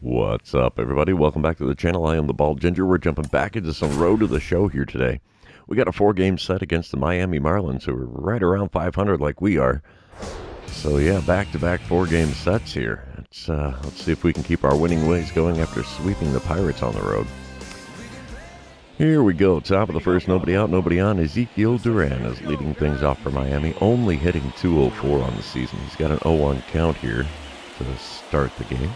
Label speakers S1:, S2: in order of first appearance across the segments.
S1: What's up, everybody? Welcome back to the channel. I am the Bald Ginger. We're jumping back into some road to the show here today. We got a 4-game set against the Miami Marlins, who are right around 500 like we are. So yeah, back-to-back 4-game sets here. Let's see if we can keep our winning ways going after sweeping the Pirates on the road. Here we go. Top of the first, nobody out, nobody on. Ezekiel Duran is leading things off for Miami, only hitting .204 on the season. He's got an 0-1 count here to start the game.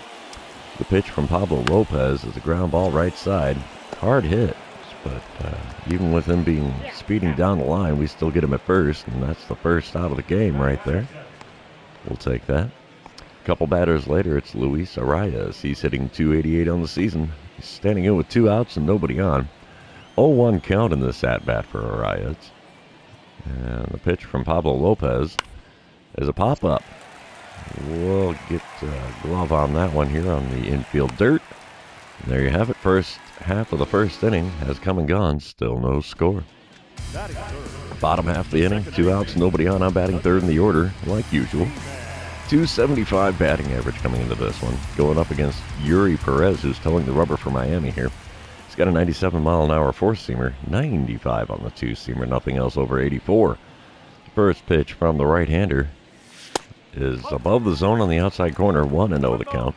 S1: The pitch from Pablo Lopez is a ground ball right side. Hard hit, but even with him speeding down the line, we still get him at first, and that's the first out of the game right there. We'll take that. A couple batters later, it's Luis Arias. He's hitting .288 on the season. He's standing in with 2 outs and nobody on. 0-1 count in this at-bat for Arias. And the pitch from Pablo Lopez is a pop-up. We'll get a glove on that one here on the infield dirt. And there you have it. First half of the first inning has come and gone. Still no score. Bottom half of the inning, 2 outs, nobody on. I'm batting third in the order, like usual. .275 batting average coming into this one. Going up against Yuri Perez, who's towing the rubber for Miami here. He's got a 97-mile-an-hour four-seamer, 95 on the two-seamer, nothing else over 84. First pitch from the right-hander is above the zone on the outside corner, 1-0 the count.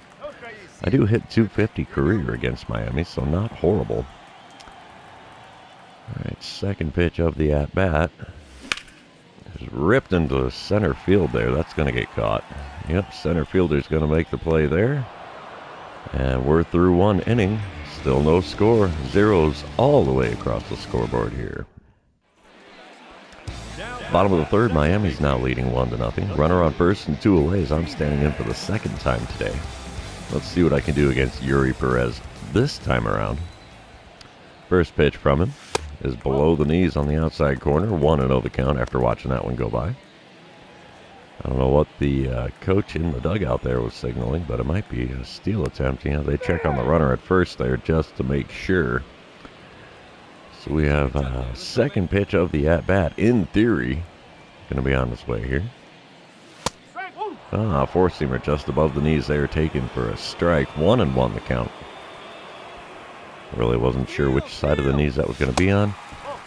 S1: I do hit .250 career against Miami, so not horrible. All right, second pitch of the at-bat is ripped into center field there. That's going to get caught. Yep, center fielder's going to make the play there. And we're through one inning. Still no score. Zeros all the way across the scoreboard here. Bottom of the third, Miami's now leading 1-0. Runner on first and 2 away as I'm standing in for the second time today. Let's see what I can do against Yuri Perez this time around. First pitch from him is below the knees on the outside corner. 1-0 the count after watching that one go by. I don't know what the coach in the dugout there was signaling, but it might be a steal attempt. You know, they check on the runner at first there just to make sure. So we have a second pitch of the at-bat, in theory, going to be on its way here. Four-seamer just above the knees there, taken for a strike. 1-1 the count. Really wasn't sure which side of the knees that was going to be on.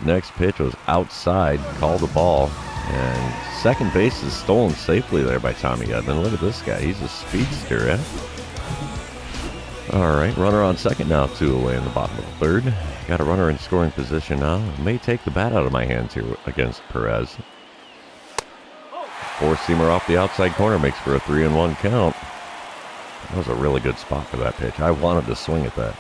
S1: Next pitch was outside, called the ball, and second base is stolen safely there by Tommy Edman. Look at this guy, he's a speedster, eh? All right, runner on second now, 2 away in the bottom of the third. Got a runner in scoring position now. May take the bat out of my hands here against Perez. Four-seamer off the outside corner makes for a 3-1 count. That was a really good spot for that pitch. I wanted to swing at that.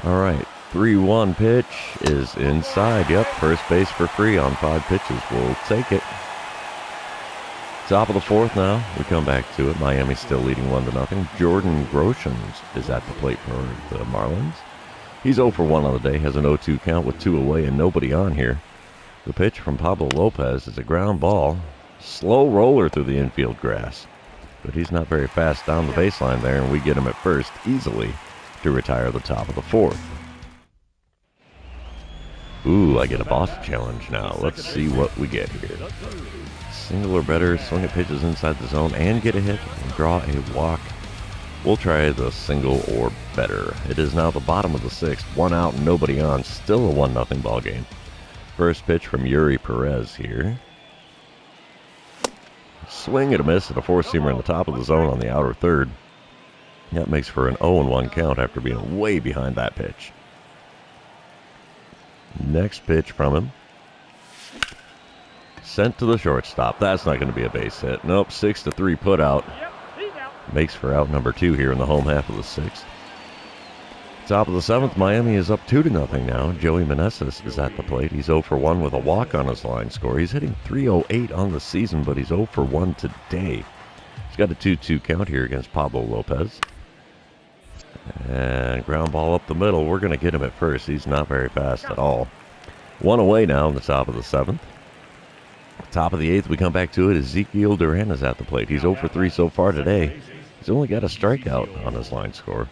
S1: All right, 3-1 pitch is inside. Yep, first base for free on 5 pitches. We'll take it. Top of the fourth now. We come back to it. Miami still leading 1-0. Jordan Groshans is at the plate for the Marlins. He's 0 for 1 on the day. Has an 0-2 count with 2 away and nobody on here. The pitch from Pablo Lopez is a ground ball. Slow roller through the infield grass. But he's not very fast down the baseline there, and we get him at first easily to retire the top of the fourth. Ooh, I get a boss challenge now. Let's see what we get here. Single or better, swing at pitches inside the zone and get a hit and draw a walk. We'll try the single or better. It is now the bottom of the sixth. 1 out, nobody on. Still a 1-0 ball game. First pitch from Yuri Perez here. Swing and a miss at a four-seamer in the top of the zone on the outer third. That makes for an 0-1 count after being way behind that pitch. Next pitch from him. Sent to the shortstop. That's not going to be a base hit. Nope, 6-3 put out. Makes for out number 2 here in the home half of the sixth. Top of the seventh, Miami is up 2-0 now. Joey Meneses is at the plate. He's 0 for 1 with a walk on his line score. He's hitting .308 on the season, but he's 0 for 1 today. He's got a 2-2 count here against Pablo Lopez. And ground ball up the middle. We're going to get him at first. He's not very fast at all. 1 away now in the top of the seventh. Top of the eighth, we come back to it. Ezekiel Duran is at the plate. He's 0 for 3 so far today. He's only got a strikeout on his line score.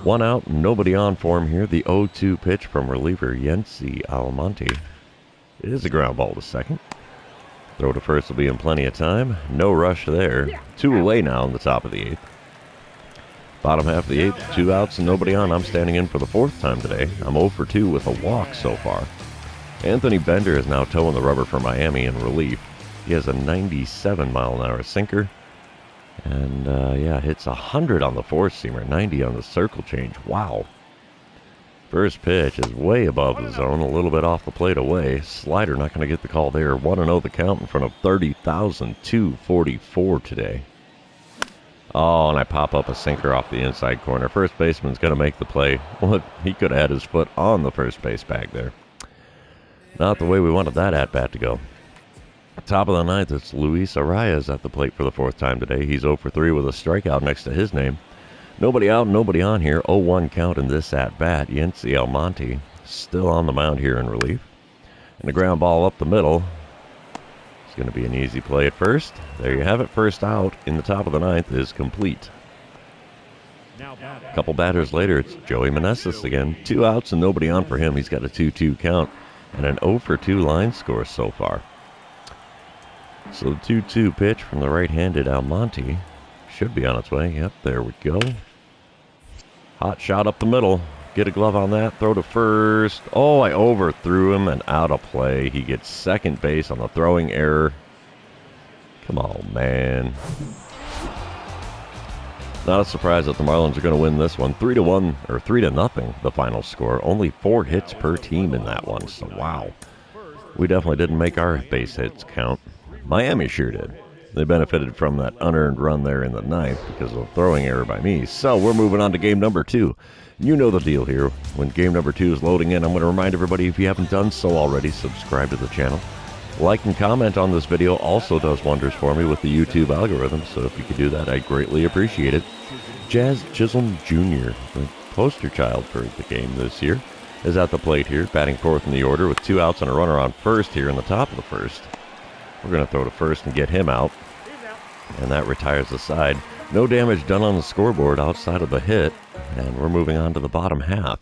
S1: 1 out, nobody on for him here. The 0-2 pitch from reliever Yency Almonte. It is a ground ball to second. Throw to first will be in plenty of time. No rush there. 2 away now in the top of the eighth. Bottom half of the 8th, 2 outs and nobody on. I'm standing in for the 4th time today. I'm 0 for 2 with a walk so far. Anthony Bender is now toeing the rubber for Miami in relief. He has a 97-mile-an-hour sinker. And, yeah, hits 100 on the four-seamer, 90 on the circle change. Wow. First pitch is way above the zone, a little bit off the plate away. Slider not going to get the call there. 1-0 the count in front of 30,244 today. Oh, and I pop up a sinker off the inside corner. First baseman's going to make the play. Well, he could have had his foot on the first base bag there. Not the way we wanted that at-bat to go. Top of the 9th, it's Luis Arias at the plate for the 4th time today. He's 0 for 3 with a strikeout next to his name. Nobody out, nobody on here. 0-1 count in this at-bat. Yency Almonte still on the mound here in relief. And the ground ball up the middle. It's going to be an easy play at first. There you have it. First out in the top of the 9th is complete. A couple batters later, it's Joey Meneses again. 2 outs and nobody on for him. He's got a 2-2 count and an 0 for 2 line score so far. So the 2-2 pitch from the right-handed Almonte should be on its way. Yep, there we go. Hot shot up the middle. Get a glove on that. Throw to first. Oh, I overthrew him and out of play. He gets second base on the throwing error. Come on, man. Not a surprise that the Marlins are going to win this one. 3-1 or 3-0, the final score. Only 4 hits per team in that one. So wow, we definitely didn't make our base hits count. Miami sure did. They benefited from that unearned run there in the 9th because of a throwing error by me. So we're moving on to game number 2. You know the deal here. When game number 2 is loading in, I'm going to remind everybody, if you haven't done so already, subscribe to the channel. Like and comment on this video also does wonders for me with the YouTube algorithm, so if you could do that, I'd greatly appreciate it. Jazz Chisholm Jr., the poster child for the game this year, is at the plate here, batting 4th in the order with 2 outs and a runner on first here in the top of the 1st. We're going to throw to first and get him out. And that retires the side. No damage done on the scoreboard outside of the hit. And we're moving on to the bottom half.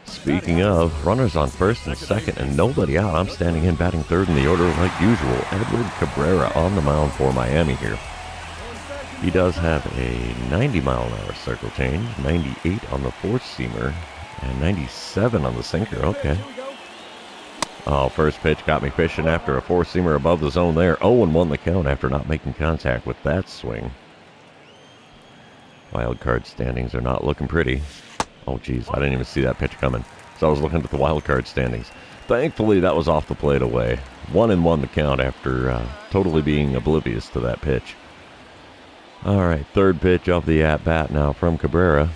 S1: Speaking of, runners on first and second and nobody out. I'm standing in batting 3rd in the order like usual. Edward Cabrera on the mound for Miami here. He does have a 90-mile-an-hour circle change, 98 on the four-seamer, and 97 on the sinker. Okay. Oh, first pitch got me fishing after a four-seamer above the zone there. 0-1 the count after not making contact with that swing. Wild card standings are not looking pretty. Oh, geez, I didn't even see that pitch coming. So I was looking at the wild card standings. Thankfully, that was off the plate away. 1-1 the count after totally being oblivious to that pitch. All right, 3rd pitch off the at-bat now from Cabrera.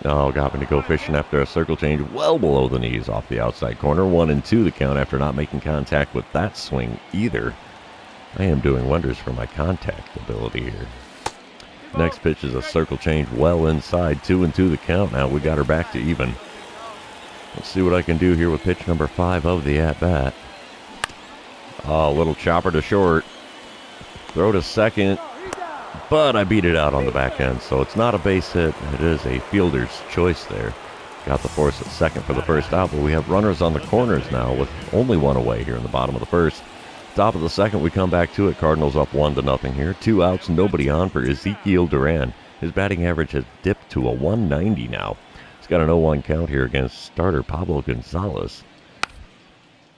S1: Oh, got me to go fishing after a circle change well below the knees off the outside corner. 1-2 the count after not making contact with that swing either. I am doing wonders for my contact ability here. Next pitch is a circle change well inside. 2-2 the count. Now we got her back to even. Let's see what I can do here with pitch number 5 of the at-bat. Oh, little chopper to short. Throw to second. But I beat it out on the back end, so it's not a base hit. It is a fielder's choice there. Got the force at second for the first out, but we have runners on the corners now with only 1 away here in the bottom of the 1st. Top of the 2nd, we come back to it. Cardinals up 1-0 here. 2 outs, nobody on for Ezekiel Duran. His batting average has dipped to a 190 now. He's got an 0-1 count here against starter Pablo Gonzalez.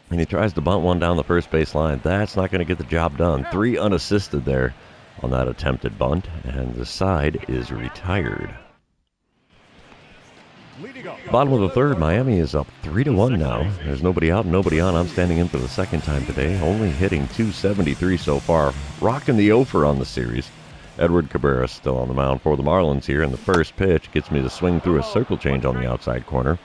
S1: And he tries to bunt one down the first base line. That's not going to get the job done. 3 unassisted there on that attempted bunt, and the side is retired. Bottom of the 3rd, Miami is up 3-1 now. There's nobody out, nobody on. I'm standing in for the 2nd time today, only hitting .273 so far. Rocking the over on the series. Edward Cabrera still on the mound for the Marlins here, and the first pitch gets me to swing through a circle change on the outside corner.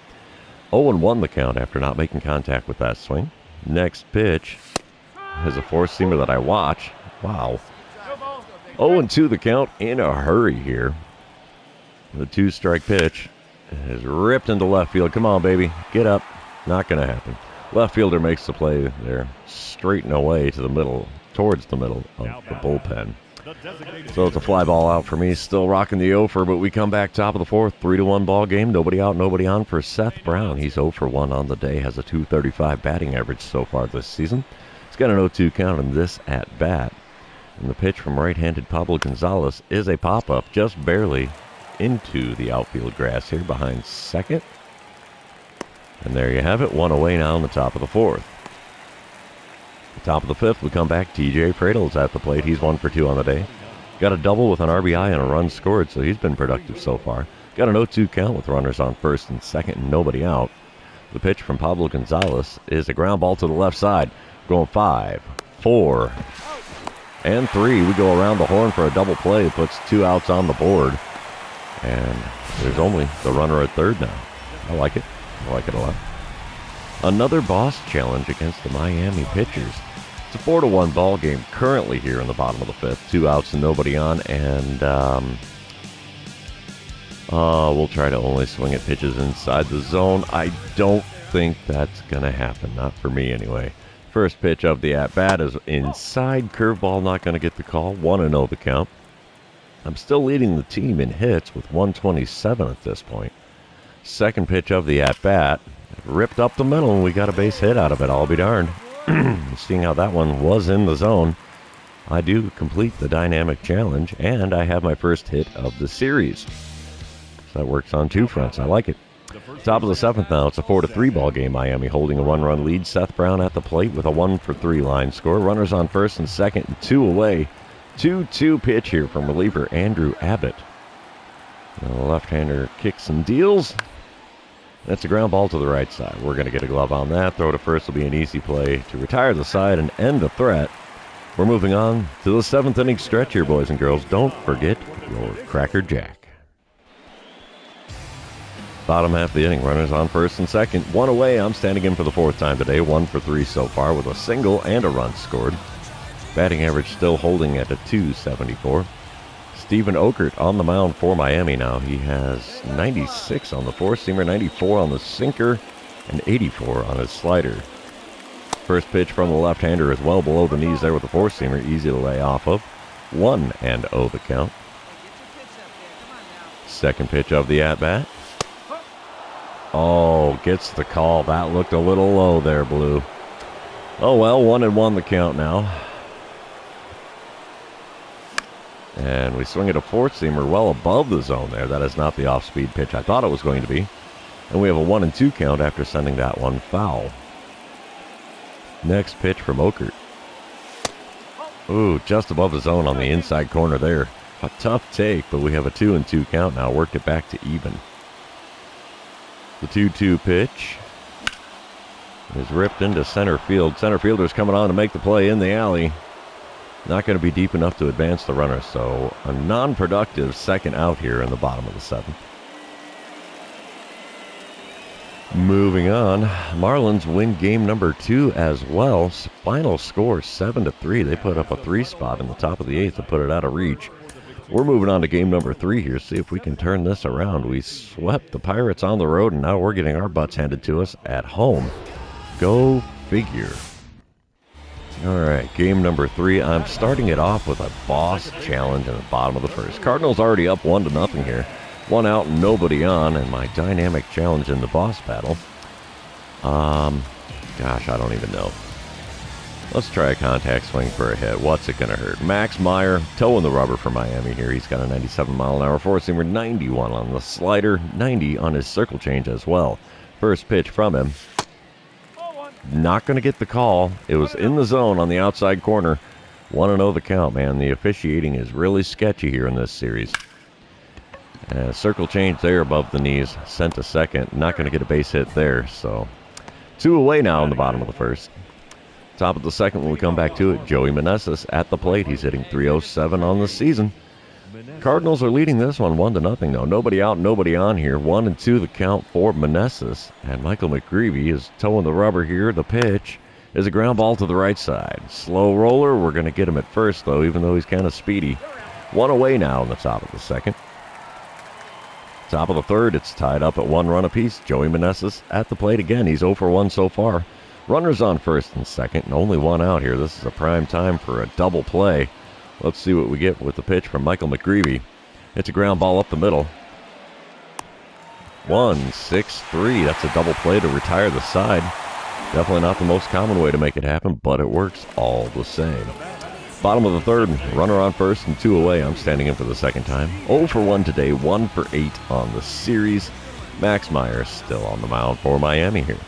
S1: 0-1 the count after not making contact with that swing. Next pitch is a four-seamer that I watch. Wow. 0-2 the count in a hurry here. The 2-strike pitch is ripped into left field. Come on, baby. Get up. Not going to happen. Left fielder makes the play there. Straight and away to the middle, towards the middle of the bullpen. So it's a fly ball out for me. Still rocking the over, but we come back top of the 4th. 3-1 ball game. Nobody out, nobody on for Seth Brown. He's 0 for 1 on the day. Has a .235 batting average so far this season. He's got an 0-2 count in this at-bat. And the pitch from right-handed Pablo Gonzalez is a pop-up, just barely. into the outfield grass here behind second. And there you have it, one away now in the top of the fourth. Top of the fifth, we come back. TJ Pradle's at the plate. He's 1 for 2 on the day. Got a double with an RBI and a run scored, so he's been productive so far. Got an 0-2 count with runners on first and second and nobody out. The pitch from Pablo Gonzalez is a ground ball to the left side. Going 5, 4, and 3. We go around the horn for a double play. It puts 2 outs on the board. And there's only the runner at third now. I like it. I like it a lot. Another boss challenge against the Miami pitchers. It's a 4-1 ball game currently here in the bottom of the fifth. 2 outs and nobody on, and we'll try to only swing at pitches inside the zone. I don't think that's going to happen. Not for me anyway. First pitch of the at-bat is inside. Curveball, not going to get the call. 1-0 the count. I'm still leading the team in hits with 127 at this point. Second pitch of the at-bat. Ripped up the middle, and we got a base hit out of it. I'll be darned. Seeing how that one was in the zone, I do complete the dynamic challenge, and I have my first hit of the series. So that works on 2 fronts. I like it. Top of the seventh now. It's a 4-3 ball game. Miami holding a 1-run lead. Seth Brown at the plate with a 1 for 3 line score. Runners on first and second and 2 away. 2-2 pitch here from reliever Andrew Abbott. The left-hander kicks and deals. That's a ground ball to the right side. We're going to get a glove on that. Throw to first will be an easy play to retire the side and end the threat. We're moving on to the 7th inning stretch here, boys and girls. Don't forget your Cracker Jack. Bottom half of the inning, runners on first and second. 1 away. I'm standing in for the 4th time today. 1 for 3 so far with a single and a run scored. Batting average still holding at a .274. Stephen Okert on the mound for Miami now. He has 96 on the 4-seamer, 94 on the sinker, and 84 on his slider. First pitch from the left-hander is well below the knees there with the 4-seamer, easy to lay off of. 1-0 the count. Second pitch of the at-bat. Oh, gets the call. That looked a little low there, Blue. Oh well, 1-1 the count now. And we swing at a 4-seamer well above the zone there. That is not the off-speed pitch I thought it was going to be. And we have a 1-2 count after sending that one foul. Next pitch from Okert. Ooh, just above the zone on the inside corner there. A tough take, but we have a 2-2 count now. Worked it back to even. The 2-2 pitch is ripped into center field. Center fielder's coming on to make the play in the alley. Not going to be deep enough to advance the runner, so a non-productive second out here in the bottom of the 7th. Moving on, Marlins win game number 2 as well. Final score 7-3. They put up a 3 spot in the top of the 8th to put it out of reach. We're moving on to game number 3 here, see if we can turn this around. We swept the Pirates on the road, and now we're getting our butts handed to us at home. Go figure. All right, game number 3. I'm starting it off with a boss challenge in the bottom of the first. Cardinals already up 1-0 here. 1 out, nobody on, and my dynamic challenge in the boss battle. Gosh, I don't even know. Let's try a contact swing for a hit. What's it going to hurt? Max Meyer, toe in the rubber for Miami here. He's got a 97-mile-an-hour 4-seamer, 91 on the slider, 90 on his circle change as well. First pitch from him. Not going to get the call. It was in the zone on the outside corner. 1-0 the count, man. The officiating is really sketchy here in this series. Circle change there above the knees. Sent to second. Not going to get a base hit there. So 2 away now in the bottom of the first. Top of the second when we come back to it. Joey Meneses at the plate. He's hitting .307 on the season. Cardinals are leading this one 1-0 though. Nobody out, nobody on here. 1-2 the count for Meneses. And Michael McGreevy is toeing the rubber here. The pitch is a ground ball to the right side. Slow roller. We're going to get him at first though, even though he's kind of speedy. 1 away now in the top of the second. Top of the third, it's tied up at 1 run apiece. Joey Meneses at the plate again. He's 0 for 1 so far. Runners on first and second, and only 1 out here. This is a prime time for a double play. Let's see what we get with the pitch from Michael McGreevy. It's a ground ball up the middle. 1-6-3. That's a double play to retire the side. Definitely not the most common way to make it happen, but it works all the same. Bottom of the third, runner on first and 2 away. I'm standing in for the second time. 0 for 1 today, 1 for 8 on the series. Max Meyer still on the mound for Miami here.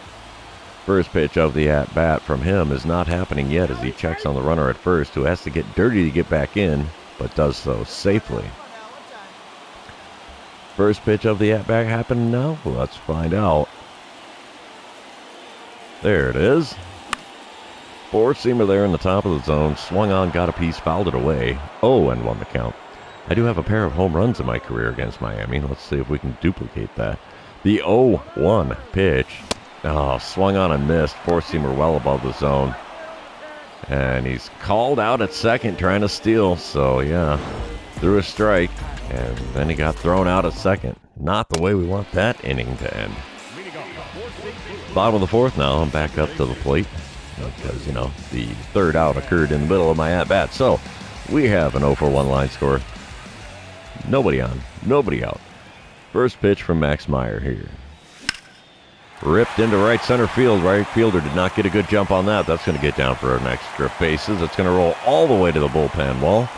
S1: First pitch of the at-bat from him is not happening yet as he checks on the runner at first, who has to get dirty to get back in, but does so safely. First pitch of the at-bat happened now? Let's find out. There it is. Four-seamer there in the top of the zone. Swung on, got a piece, fouled it away. 0-1 the count. I do have a pair of home runs in my career against Miami. Let's see if we can duplicate that. The 0-1 pitch. Oh, swung on and missed. Four-seamer well above the zone. And he's called out at second trying to steal. So, yeah, threw a strike. And then he got thrown out at second. Not the way we want that inning to end. Bottom of the fourth now. I'm back up to the plate. Because, you know, the third out occurred in the middle of my at-bat. So, we have an 0 for 1 line score. Nobody on. Nobody out. First pitch from Max Meyer here. Ripped into right center field. Right fielder did not get a good jump on that. That's going to get down for an extra bases. It's going to roll all the way to the bullpen wall.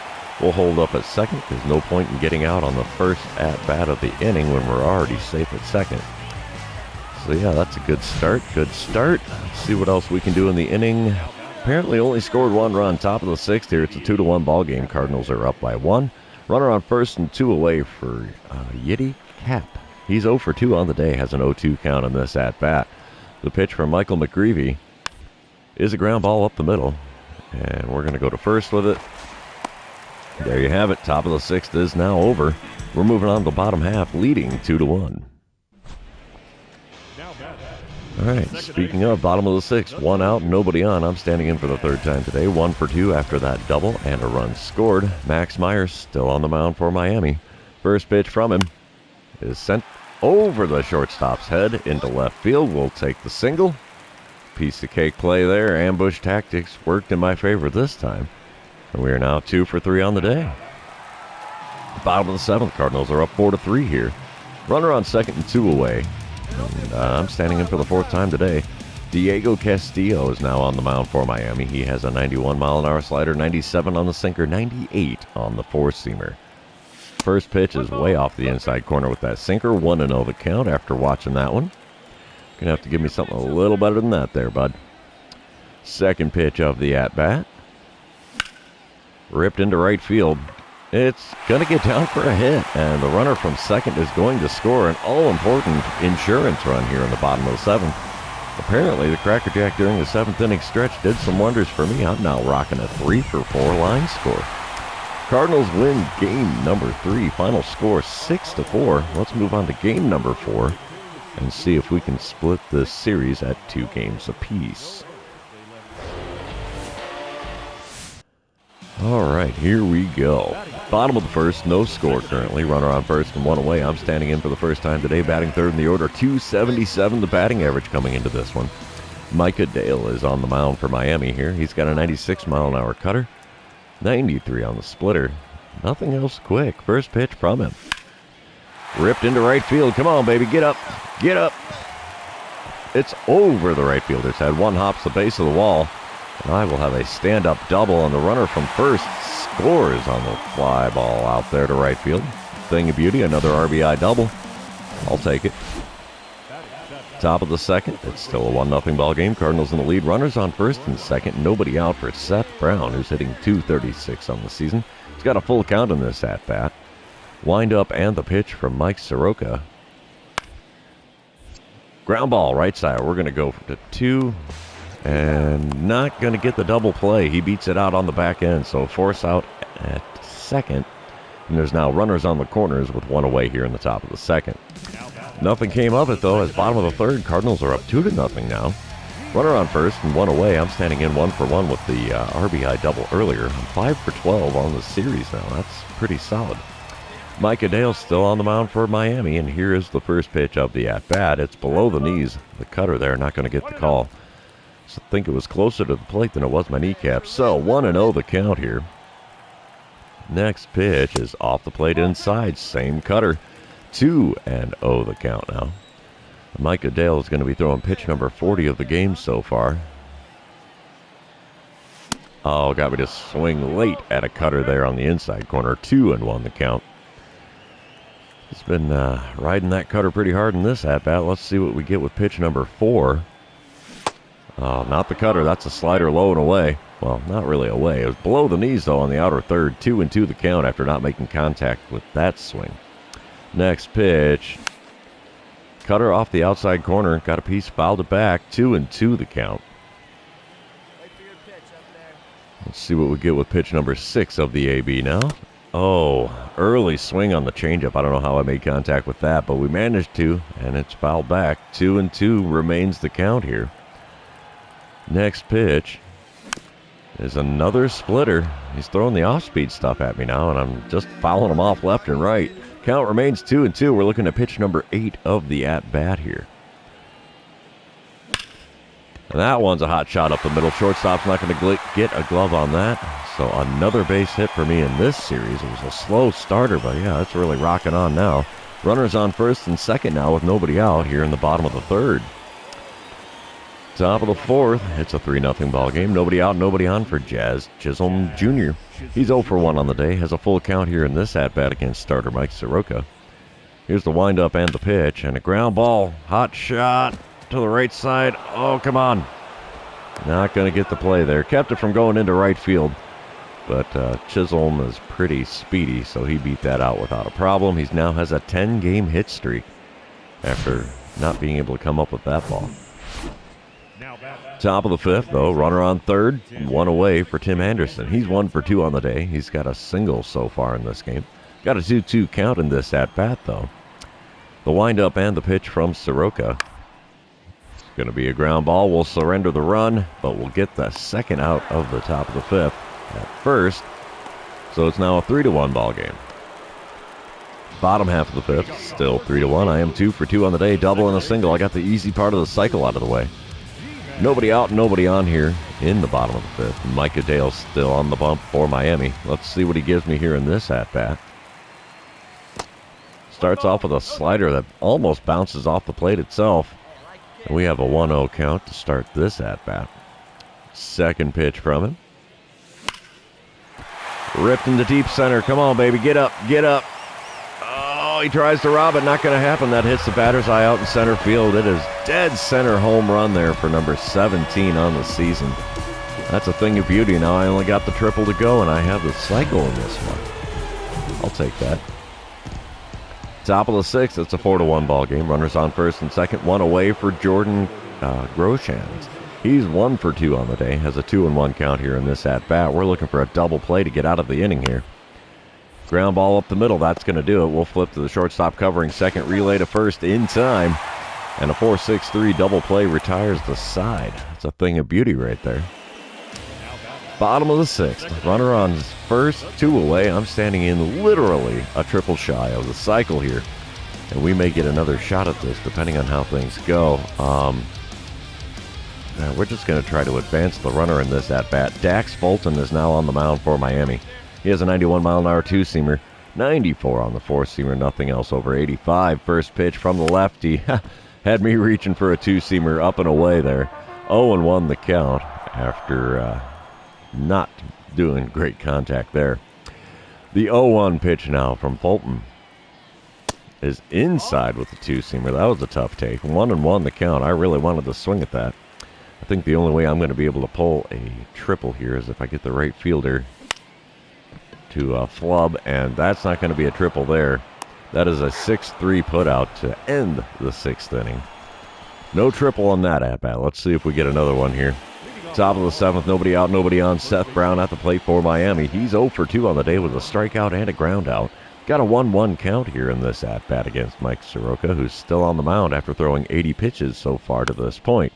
S1: We'll hold up at second. There's no point in getting out on the first at-bat of the inning when we're already safe at second. So, yeah, that's a good start. Good start. Let's see what else we can do in the inning. Apparently only scored 1 run. Top of the sixth here. It's a 2-1 ball game. Cardinals are up by 1. Runner on first and 2 away for Yiddy Cap. He's 0 for 2 on the day. Has an 0-2 count on this at-bat. The pitch from Michael McGreevy is a ground ball up the middle. And we're going to go to first with it. There you have it. Top of the sixth is now over. We're moving on to the bottom half, leading 2-1. All right, speaking of bottom of the sixth, 1 out, nobody on. I'm standing in for the third time today. 1 for 2 after that double and a run scored. Max Myers still on the mound for Miami. First pitch from him is sent over the shortstop's head into left field. We'll take the single. Piece of cake play there. Ambush tactics worked in my favor this time. And we are now 2 for 3 on the day. Bottom of the seventh, Cardinals are up 4-3 here. Runner on second and 2 away. And, I'm standing in for the fourth time today. Diego Castillo is now on the mound for Miami. He has a 91-mile-an-hour slider, 97 on the sinker, 98 on the four-seamer. First pitch is way off the inside corner with that sinker. 1-0 the count after watching that one. Gonna have to give me something a little better than that there, bud. Second pitch of the at-bat. Ripped into right field. It's going to get down for a hit, and the runner from second is going to score an all-important insurance run here in the bottom of the seventh. Apparently, the Cracker Jack during the seventh inning stretch did some wonders for me. I'm now rocking a 3 for 4 line score. Cardinals win game number 3. Final score 6-4. Let's move on to game number 4 and see if we can split this series at 2 games apiece. All right, here we go. Bottom of the first, no score currently. Runner on first and 1 away. I'm standing in for the first time today, batting third in the order. 277 the batting average coming into this one. Micah Dale is on the mound for Miami here. He's got a 96-mile-an-hour cutter, 93 on the splitter. Nothing else quick. First pitch from him. Ripped into right field. Come on, baby, get up. Get up. It's over the right fielder's head. One hops the base of the wall. And I will have a stand-up double, and the runner from first scores on the fly ball out there to right field. Thing of beauty, another RBI double. I'll take it. Top of the second, it's still a 1-0 ball game. Cardinals in the lead. Runners on first and second. Nobody out for Seth Brown, who's hitting .236 on the season. He's got a full count in this at-bat. Wind up and the pitch from Mike Soroka. Ground ball, right side. We're going to go to 2. And not going to get the double play. He beats it out on the back end. So force out at second. And there's now runners on the corners with 1 away here in the top of the second. Nothing came of it, though, as bottom of the third. Cardinals are up 2-0 now. Runner on first and 1 away. I'm standing in 1 for 1 with the RBI double earlier. I'm 5 for 12 on the series now. That's pretty solid. Micah Dale still on the mound for Miami. And here is the first pitch of the at-bat. It's below the knees. The cutter there, not going to get the call. So I think it was closer to the plate than it was my kneecap. So 1-0 the count here. Next pitch is off the plate inside. Same cutter. 2-0 the count now. Micah Dale is going to be throwing pitch number 40 of the game so far. Oh, got me to swing late at a cutter there on the inside corner. 2-1 the count. He's been riding that cutter pretty hard in this at-bat. Let's see what we get with pitch number 4. Oh, not the cutter. That's a slider low and away. Well, not really away. It was below the knees, though, on the outer third. 2-2 the count after not making contact with that swing. Next pitch. Cutter off the outside corner. Got a piece, fouled it back. 2-2 the count. Let's see what we get with pitch number 6 of the AB now. Oh, early swing on the changeup. I don't know how I made contact with that, but we managed to, and it's fouled back. 2-2 remains the count here. Next pitch is another splitter. He's throwing the off-speed stuff at me now, and I'm just fouling him off left and right. Count remains 2-2. We're looking at pitch number 8 of the at-bat here. And that one's a hot shot up the middle. Shortstop's not going to get a glove on that. So another base hit for me in this series. It was a slow starter, but yeah, it's really rocking on now. Runners on first and second now with nobody out here in the bottom of the third. Top of the fourth, it's a 3-0 ball game. Nobody out, nobody on for Jazz Chisholm Jr. He's 0 for 1 on the day. Has a full count here in this at-bat against starter Mike Soroka. Here's the windup and the pitch, and a ground ball. Hot shot to the right side. Oh, come on. Not going to get the play there. Kept it from going into right field. But Chisholm is pretty speedy, so he beat that out without a problem. He now has a 10-game hit streak after not being able to come up with that ball. Top of the fifth, though. Runner on third. 1 away for Tim Anderson. He's 1 for 2 on the day. He's got a single so far in this game. Got a 2-2 count in this at-bat, though. The windup and the pitch from Soroka. It's going to be a ground ball. We'll surrender the run, but we'll get the second out of the top of the fifth at first. So it's now a 3-1 ball game. Bottom half of the fifth, still 3-1. I am 2 for 2 on the day. Double and a single. I got the easy part of the cycle out of the way. Nobody out, nobody on here in the bottom of the fifth. Micah Dale's still on the bump for Miami. Let's see what he gives me here in this at-bat. Starts off with a slider that almost bounces off the plate itself. And we have a 1-0 count to start this at-bat. Second pitch from him. Ripped into deep center. Come on, baby. Get up. Get up. Oh, he tries to rob it. Not going to happen. That hits the batter's eye out in center field. It is dead center home run there for number 17 on the season. That's a thing of beauty. Now I only got the triple to go, and I have the cycle in this one. I'll take that. Top of the sixth, it's a 4-1 ball game. Runners on first and second. 1 away for Jordan Groshans. He's 1 for 2 on the day. Has a 2-1 count here in this at-bat. We're looking for a double play to get out of the inning here. Ground ball up the middle. That's going to do it. We'll flip to the shortstop covering second. Relay to first in time. And a 4-6-3 double play retires the side. That's a thing of beauty right there. Bottom of the sixth. Runner on first, 2 away. I'm standing in literally a triple shy of the cycle here. And we may get another shot at this depending on how things go. We're just going to try to advance the runner in this at-bat. Dax Fulton is now on the mound for Miami. He has a 91-mile-an-hour two-seamer, 94 on the four-seamer, nothing else over 85. First pitch from the lefty. Had me reaching for a two-seamer up and away there. 0-1 the count after not doing great contact there. The 0-1 pitch now from Fulton is inside with the two-seamer. That was a tough take. 1-1 the count. I really wanted to swing at that. I think the only way I'm going to be able to pull a triple here is if I get the right fielder to flub, and that's not going to be a triple there. That is a 6-3 putout to end the sixth inning. No triple on that at-bat. Let's see if we get another one here. Top of the seventh, nobody out, nobody on. Seth Brown at the plate for Miami. He's 0 for 2 on the day with a strikeout and a ground out. Got a 1-1 count here in this at-bat against Mike Soroka, who's still on the mound after throwing 80 pitches so far to this point.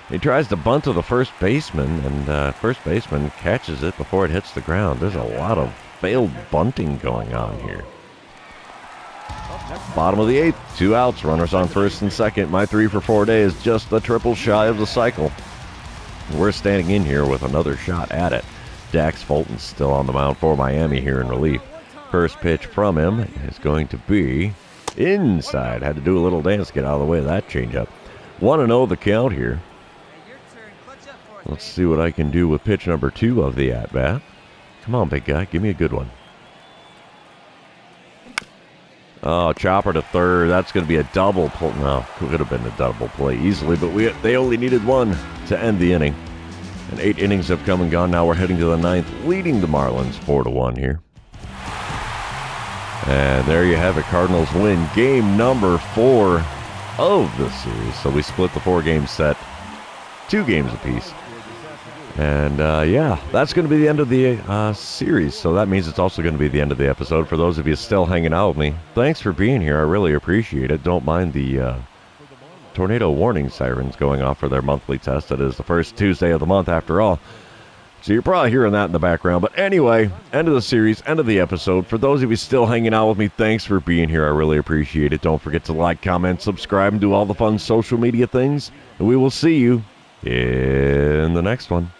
S1: He tries to bunt to the first baseman, and first baseman catches it before it hits the ground. There's a lot of failed bunting going on here. Bottom of the eighth, 2 outs, runners on first and second. My 3 for 4 day is just the triple shy of the cycle. We're standing in here with another shot at it. Dax Fulton's still on the mound for Miami here in relief. First pitch from him is going to be inside. Had to do a little dance to get out of the way of that changeup. 1-0 the count here. Let's see what I can do with pitch number 2 of the at-bat. Come on, big guy. Give me a good one. Oh, chopper to third. That's going to be a double play. No, could have been a double play easily, but they only needed one to end the inning. And 8 innings have come and gone. Now we're heading to the 9th, leading the Marlins 4-1 here. And there you have it. Cardinals win game number 4 of the series. So we split the 4-game set, 2 games apiece. And, yeah, that's going to be the end of the series. So that means it's also going to be the end of the episode. For those of you still hanging out with me, thanks for being here. I really appreciate it. Don't mind the tornado warning sirens going off for their monthly test. It is the first Tuesday of the month, after all. So you're probably hearing that in the background. But anyway, end of the series, end of the episode. For those of you still hanging out with me, thanks for being here. I really appreciate it. Don't forget to like, comment, subscribe, and do all the fun social media things. And we will see you in the next one.